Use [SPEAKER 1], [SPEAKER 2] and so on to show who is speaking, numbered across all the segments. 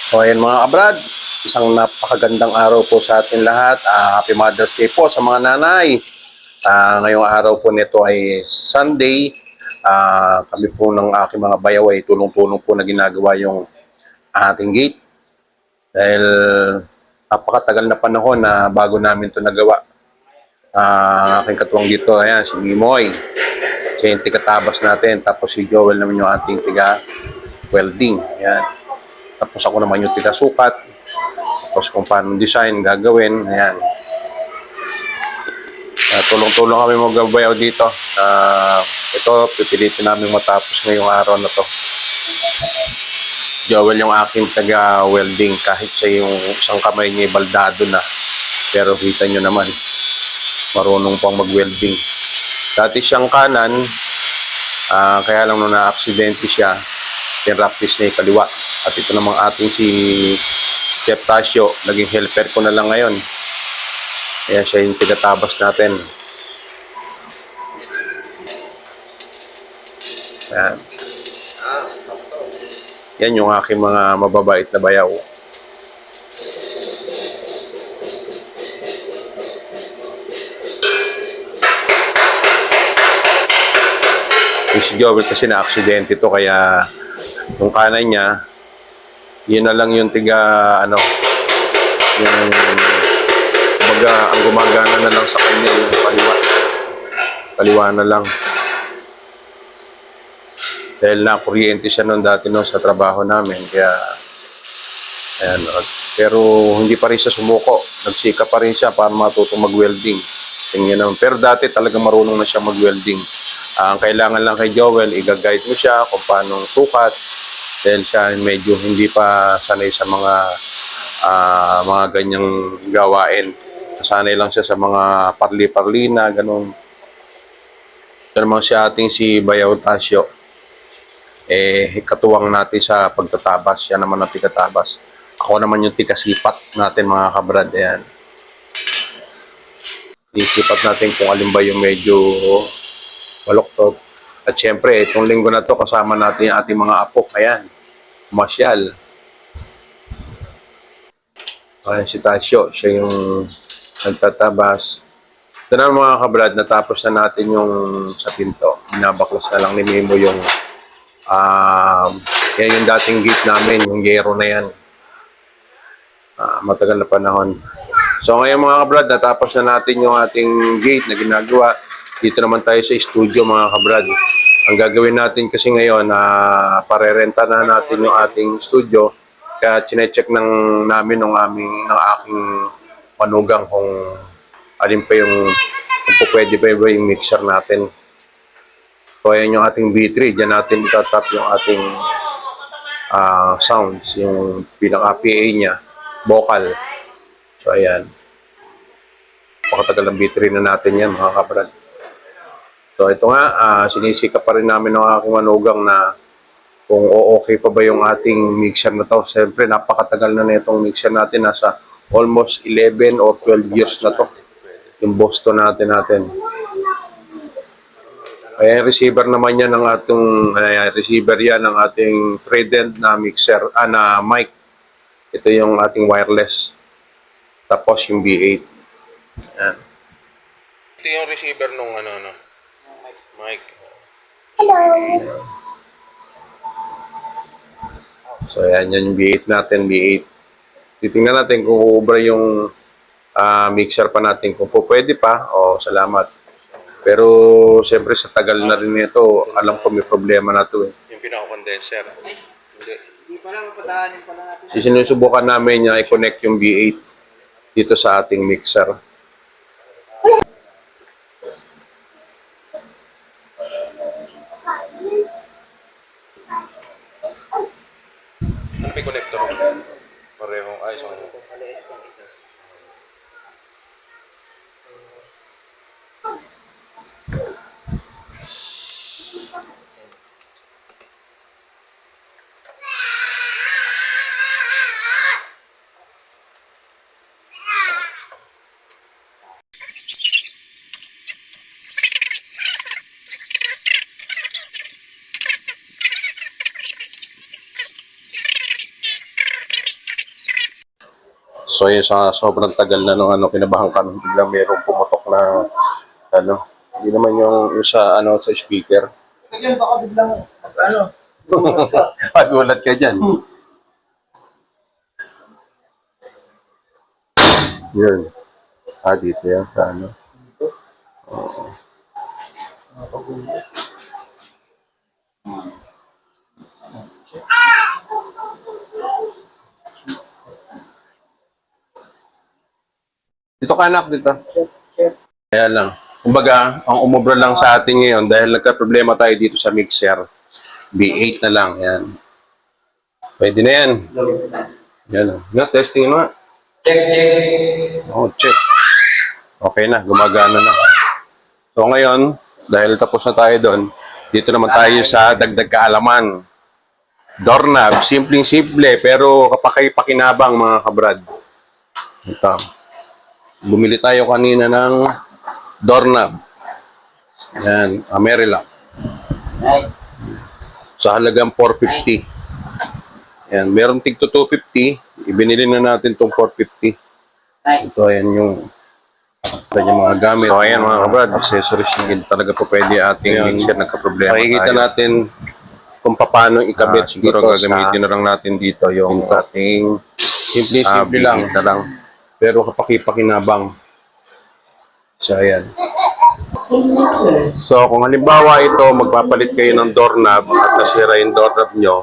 [SPEAKER 1] So ayan mga kabrad, isang napakagandang araw po sa atin lahat. Happy Mother's Day po sa mga nanay. Ngayong araw po nito ay Sunday. Kami po ng aking mga bayaw ay tulong-tulong po na ginagawa yung ating gate. Dahil napakatagal na panahon na bago namin ito nagawa. Aking katuwang dito, ayan, si Mimoy. Siya yung tiga-tabas natin. Tapos si Joel naman yung ating tiga-welding. Ayan. Tapos ako naman yung tiga-sukat. Tapos kung paano design gagawin. Ayan. Tulong-tulong kami magbabayaw dito. Ito, pipilitin namin matapos ngayong araw na to. Joel yung aking taga-welding kahit siya yung isang kamay niya baldado na. Pero kita nyo naman, marunong pang mag-welding. Dati siyang kanan, kaya lang nung na-aksidente siya, pinraptis niya yung kaliwa. At ito namang ating si Chef Tasio, naging helper ko na lang ngayon. Kaya siya yung tigatabas natin. Ayan. Yan yung aking mga mababait na bayaw. Si Joel kasi na-aksidente ito kaya yung kanan niya, yun na lang yung yung baga, ang gumagana na lang sa kanya yung kaliwa. Kaliwa na lang. Dahil na-kuryente siya noon dati sa trabaho namin. Kaya, ayan. Pero hindi pa rin siya sumuko. Nagsika pa rin siya para matutong mag-welding. Tingnan naman. Pero dati talagang marunong na siya mag-welding. Ang kailangan lang kay Joel, i-guide mo siya kung paano sukat. Dahil siya medyo hindi pa sanay sa mga ganyang gawain. Sanay lang siya sa mga parli-parli na ganun. Ito naman siya ating si Bayaw Tasio. Katuwang natin sa pagtatabas. Siya naman ang tigatabas. Ako naman yung tigasipat natin mga kabrad. Ayan. Isipat natin kung alin ba yung medyo maluktot. At syempre, itong linggo na to kasama natin yung ating mga apo. Ayan. Masyal. Ayan si Tasio. Siya yung nagtatabas. Ito na mga kabrad, natapos na natin yung sa pinto. Binabaklas na lang ni Mimo yung yan yung dating gate namin, yung gero na yan. Matagal na panahon. So ngayon mga kabrad, natapos na natin yung ating gate na ginagawa. Dito naman tayo sa studio mga kabrad. Ang gagawin natin kasi ngayon, parerenta na natin yung ating studio. Kaya chinecheck namin ng aking manugang kung alin pa kung pwede pa ba yung mixer natin. So ayan yung ating B3, diyan natin itatap yung ating sounds, yung pinaka-PA niya, vocal. So ayan. Pakatagal ng B3 na natin yan mga kabrad. So ito nga, sinisika pa rin namin ng aking manugang na kung okay pa ba yung ating mixer na to. Siyempre napakatagal na itong mixer natin, nasa almost 11 or 12 years na to. Yung Boston natin. Kaya receiver naman yan ng ating receiver yan ng ating Trident na mixer, na mic. Ito yung ating wireless. Tapos yung B8. Yan. Ito yung receiver nung mic. Hello. So yan yung B8 natin, B8. Titingnan natin kung ubra yung mixer pa natin. Kung po pwede pa, salamat. Pero siyempre sa tagal na rin nito, alam ko may problema na to eh. Yung pinaka-condenser. Hindi pa lang mapadaanin pala natin. Sinusubukan namin niya i-connect yung B8 dito sa ating mixer. Ano may connector? Parehong ayos ang maliit yung isa. So yun, sa sobrang tagal na nung kinabahan kami, biglang merong pumutok na hindi naman yung sa sa speaker.
[SPEAKER 2] Kaya baka biglang
[SPEAKER 1] Pagulat ka dyan. Yun. Dito yan sa Dito ka anak, dito. Kaya lang. Kumbaga, ang umubra lang sa atin ngayon dahil nagka-problema tayo dito sa mixer. B8 na lang. Yan. Pwede na yan. Yan. Nga, testing na.
[SPEAKER 2] check.
[SPEAKER 1] Oh, check. Okay na, gumagana na. So ngayon, dahil tapos na tayo doon, dito naman tayo sa dagdag kaalaman. Doorknob, simpleng-simple, pero kapaki-pakinabang mga kabrad. Ito. Bumili tayo kanina ng doorknob. Yan, Amerilock. Sa halagang 450. Yan, meron tig to 250. Ibinili na natin tong 450. Ito, ayan yung kanyang mga gamit. So, ayan mga kabrad, accessories na hindi talaga po pwede ating mixer nagka-problema tayo. Makikita natin kung paano ikabit. Siguro gagamitin na lang natin dito yung ating simple lang. Pero kapaki-pakinabang. So, ayan. So, kung halimbawa ito, magpapalit kayo ng doorknob at nasira yung doorknob nyo,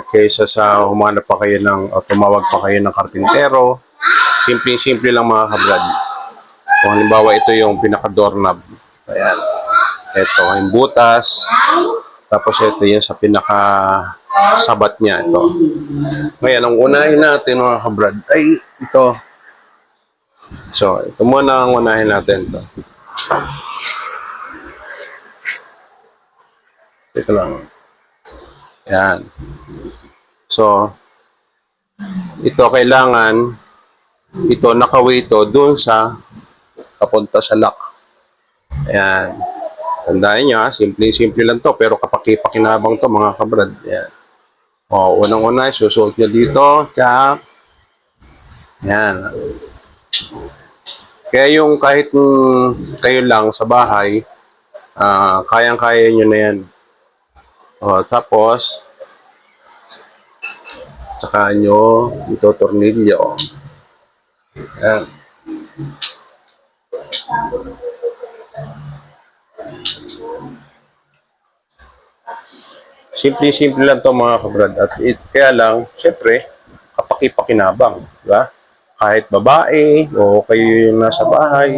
[SPEAKER 1] kaysa sa humanap pa kayo o tumawag pa kayo ng karpintero, simple-simple lang mga kabrad. Kung halimbawa ito yung pinaka-doorknob, ayan. Ito, yung butas, tapos ito yung sa pinaka-sabat niya, ito. Ngayon, ang unahin natin mga kabrad ay ito. So, ito muna ang unahin natin. Ito lang. Yan. So, ito kailangan nakaway ito doon sa papunta sa lock. Ayan. Tandaan nyo, simple lang to pero kapaki-pakinabang to mga kabrad. Ayan. O, unang-una, susuot nyo dito. Tsak. Ayan. Kaya yung kahit kayo lang sa bahay, kayang-kaya nyo na yan. O, tapos, saka nyo ito tornilyo. Ayan. Simple lang to mga kabrad. At kaya lang, syempre, kapaki-pakinabang. Diba? Kahit babae o kayo yung nasa bahay,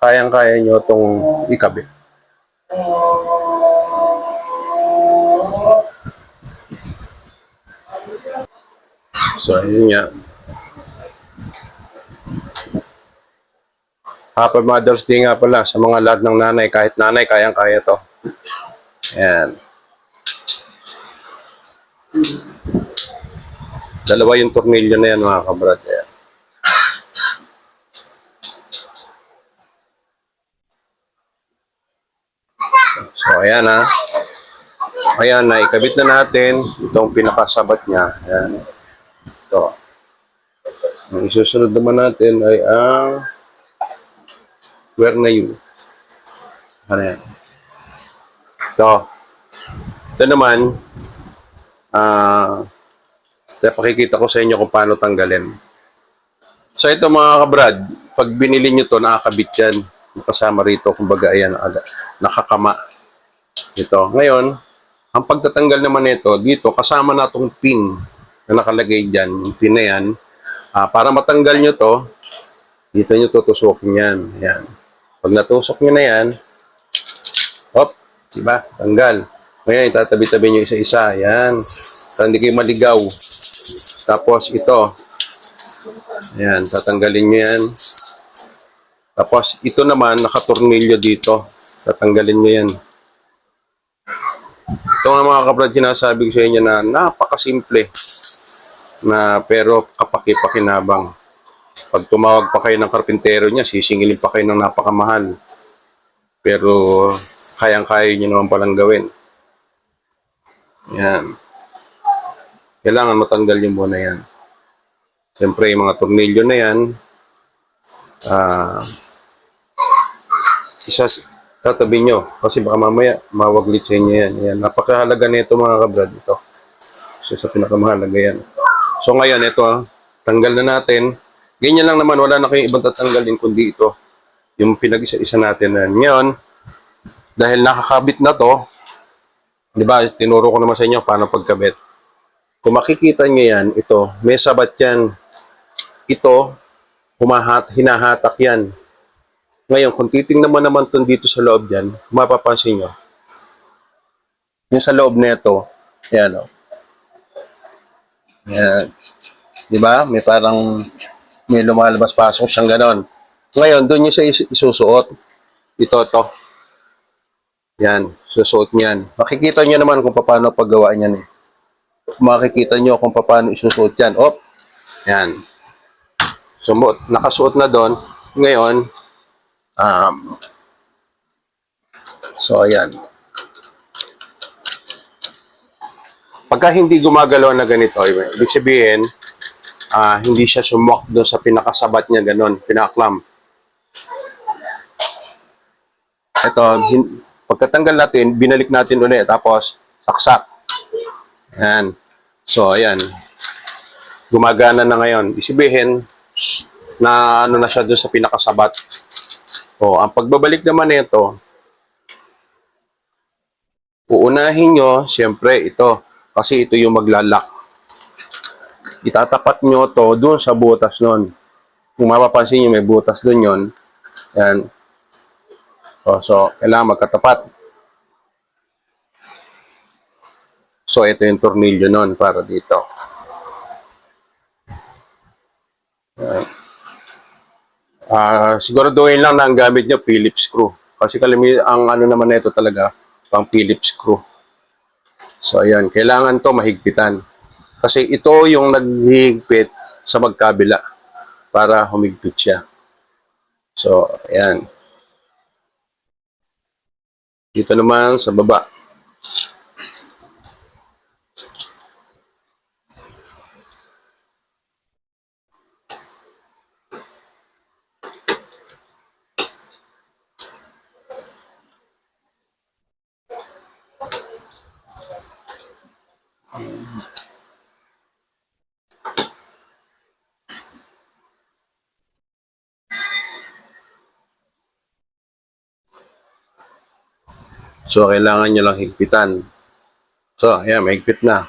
[SPEAKER 1] kayang-kaya nyo itong ikabit. So, ayun nga. Happy Mother's Day nga pala sa mga lahat ng nanay. Kahit nanay, kayang-kaya to. Ayan. Dalawa yung tornilyo na yan mga kabrad. Ayan. So, ayan ha. Ayan na, ikabit na natin itong pinakasabat niya. Ayan. Ito. Ang isusunod naman natin ay ang square na U. Ano yan? Ito naman, pakikita ko sa inyo kung paano tanggalin. So ito mga kabrad, pag binili nyo to, nakakabit yan. Kasama rito, kumbaga, ayan, nakakama. Ito. Ngayon, ang pagtatanggal naman nito, dito, kasama na itong pin na nakalagay dyan. Yung pin na yan. Para matanggal nyo to, dito nyo tutusukin yan. Ayan. Pag natusok nyo na yan, hop, diba? Tanggal. Ngayon, itatabi-tabi nyo isa-isa. Ayan. Para hindi kayo maligaw. Tapos, ito. Ayan, tatanggalin nyo yan. Tapos, ito naman, nakatornilyo dito. Tatanggalin nyo yan. Ito nga mga kabrad, sinasabi ko sa inyo na napakasimple. Pero kapaki-pakinabang. Pag tumawag pa kayo ng karpintero niya, sisingilin pa kayo ng napakamahal. Pero, kayang-kaya nyo naman palang gawin. Yan. Kailangan matanggal yung muna yan. Siyempre, yung mga tornilyo na yan, ah, tatabi nyo. Kasi baka mamaya, mawaglit sa inyo yan. Yan. Napakahalaga nito mga kabrad. Ito. So, sa pinakamahalaga yan. So, ngayon, ito, tanggal na natin. Ganyan lang naman, wala na kayong ibang tatanggalin kundi ito. Yung pinag-isa-isa natin na. Ngayon, dahil nakakabit na to, di ba, tinuro ko naman sa inyo paano pagkabit. Kung makikita nyo yan, ito, may sabat yan. Ito, hinahatak yan. Ngayon, kung titingnan mo naman ito dito sa loob yan, mapapansin nyo. Yung sa loob nito, yan o. Yan. Di ba? May parang may lumalabas-pasok siyang ganon. Ngayon, doon nyo siya isusuot. Ito. Yan, susuot niyan. Makikita nyo naman kung paano paggawa niyan eh. Makikita nyo kung paano isusuot yan. Op! Yan. Nakasuot na doon. Ngayon, so ayan. Pagka hindi gumagalaw na ganito, ibig sabihin, hindi siya sumok doon sa pinakasabat niya, ganon, pinaklam. Ito, pagkatanggal natin, binalik natin ulit, tapos saksak. Ayan. So, ayan. Gumagana na ngayon. Isibihin na ano na siya doon sa pinakasabat. O, ang pagbabalik naman nito, uunahin nyo, siyempre, ito. Kasi ito yung maglalak. Itatapat nyo to doon sa butas nun. Kung mapapansin nyo, may butas doon yun. Ayan. So, kailangan magkatapat. So, ito yung tornilyo nun para dito. Siguraduhin lang na ang gamit nyo, Phillips screw. Kasi ang ano naman na ito talaga, pang Phillips screw. So, ayan. Kailangan to mahigpitan. Kasi ito yung naghihigpit sa magkabila para humigpit siya. So, ayan. Dito naman sa baba. So, kailangan nyo lang higpitan. So, ayan, mahigpit na.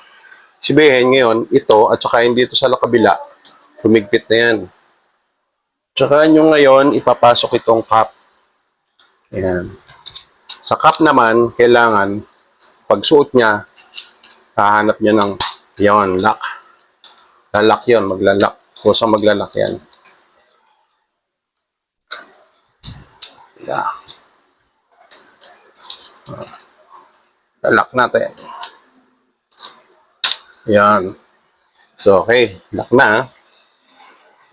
[SPEAKER 1] Sabihin ngayon, ito, at saka hindi ito sa kabila, humigpit na yan. Tsaka nyo ngayon, ipapasok itong cup. Ayan. Sa cup naman, kailangan, pag suot niya, hahanap niya ng, yon lock. Lalak yon, maglalak. Kusang maglalak yan. Yeah. Lalak natin. Yan. So, okay. Lock na.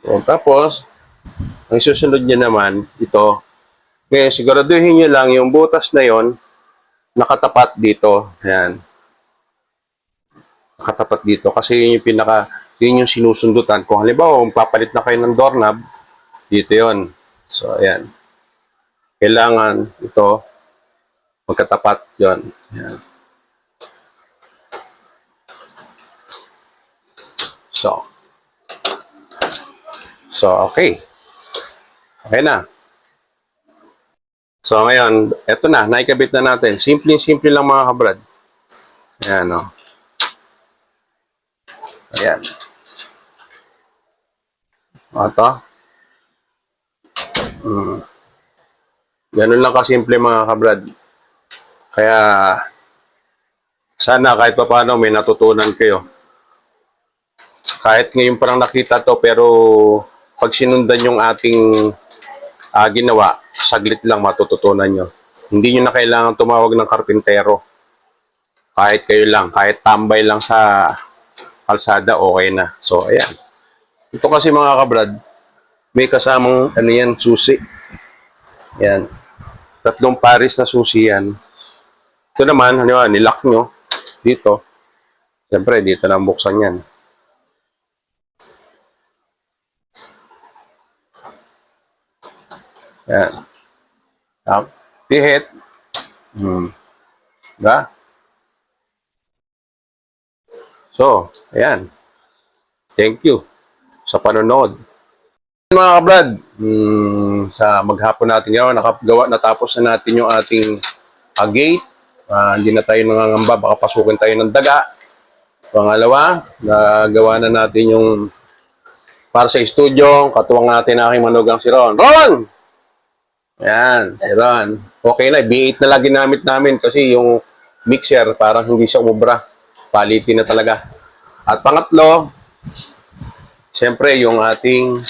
[SPEAKER 1] So, tapos, ang susunod niya naman, ito. Ngayon, siguraduhin nyo lang yung butas na yon nakatapat dito. Ayan. Nakatapat dito. Kasi yun yung yun yung sinusundutan. Kung halimbawa, kung papalit na kayo ng doorknob, dito yon. So, ayan. Kailangan ito, magkatapat yon. Ayan. So, okay. Okay na. So, ngayon, eto na, naikabit na natin. Simple lang mga kabrad. Ayan, o. Ayan. O, ito. Ganun lang kasimple mga kabrad. Kaya, sana kahit pa paano may natutunan kayo. Kahit ngayon parang nakita to, pero pag sinundan yung ating ginawa, saglit lang matututunan nyo. Hindi nyo na kailangan tumawag ng karpintero. Kahit kayo lang, kahit tambay lang sa kalsada, okay na. So, ayan. Ito kasi mga kabrad, may kasamang, ano yan, susi. Ayan. 3 pares na susi yan. Ito naman, ano, nilock nyo dito. Siyempre, dito na buksan yan. Yan. Pihit. Diba? So, ayan. Thank you sa panonood. Mga kabrad, sa maghapon natin ngayon, natapos na natin yung ating gate. Hindi na tayo nangangamba, baka pasukin tayo ng daga. Pangalawa, nagawa na natin yung para sa studio, katuwang natin aking manugang si Ron. Ron! Ayan, si Ron. Okay na, B8 na lagi ginamit namin kasi yung mixer parang hindi siya umubra. Quality na talaga. At pangatlo, siyempre yung ating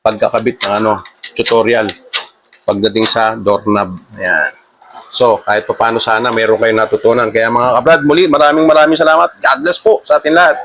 [SPEAKER 1] pagkakabit ng tutorial pagdating sa doorknob. Ayan. So, kahit pa paano sana meron kayong natutunan. Kaya mga kabrad, muli maraming salamat. God bless po sa atin lahat.